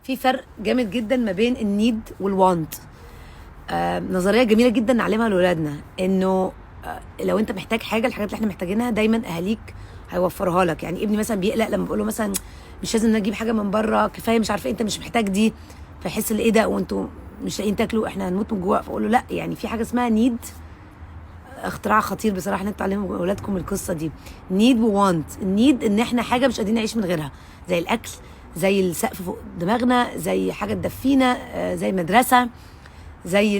في فرق جامد جدا ما بين النيد والوانت. نظريه جميله جدا نعلمها لاولادنا، انه لو انت محتاج حاجه، الحاجات اللي احنا محتاجينها دايما اهاليك هيوفرها لك. يعني ابني مثلا بيقلق لما بقول له مثلا مش لازم نجيب حاجه من بره، كفايه مش عارفه انت مش محتاج دي، فيحس ايه ده وانتوا مش لاقيين تاكلوا، احنا هنموت من جوع. فاقول له لا، يعني في حاجه اسمها نيد، اختراع خطير بصراحه ان انتوا تعلموا اولادكم القصه دي. نيد ووانت. النيد ان احنا حاجه مش قادرين نعيش من غيرها، زي الاكل، زي السقف فوق دماغنا، زي حاجه تدفينا، زي مدرسه، زي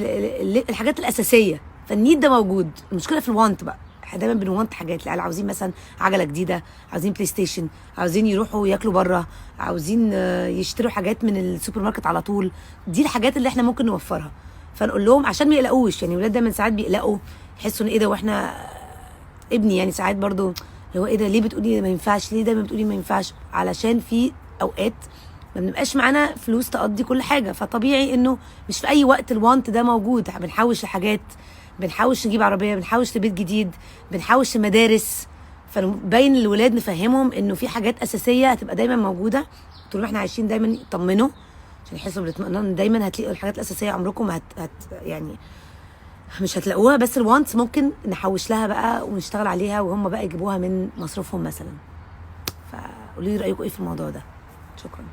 الحاجات الاساسيه. فالنيد ده موجود. المشكله في الوانت بقى، احنا دايما بنوانت حاجات. العيال عاوزين مثلا عجله جديده، عاوزين بلاي ستيشن، عاوزين يروحوا ياكلوا بره، عاوزين يشتروا حاجات من السوبر ماركت على طول. دي الحاجات اللي احنا ممكن نوفرها. فنقول لهم عشان ما يقلقوش. يعني ولاد دايما ساعات بيقلقوا، يحسوا ان ايه ده، واحنا ابني يعني ساعات برضو اللي هو ايه ده، ليه بتقولي ما ينفعش، ليه دايما بتقولي ما ينفعش؟ علشان في اوقات ما بنبقاش معانا فلوس تقضي كل حاجه، فطبيعي انه مش في اي وقت الوانت ده موجود. بنحوش لحاجات، بنحوش نجيب عربيه، بنحوش لبيت جديد، بنحوش لمدارس. فنبين للولاد، نفهمهم انه في حاجات اساسيه هتبقى دايما موجوده طول ما احنا عايشين، دايما يطمنوا عشان يحسوا بالاطمئنان. دايما هتلاقوا الحاجات الاساسيه، عمركم يعني مش هتلاقوها. بس الوانتس ممكن نحوش لها بقى ونشتغل عليها، وهم بقى يجيبوها من مصروفهم مثلا. فقولوا لي رايكم ايه في الموضوع ده. شكرا.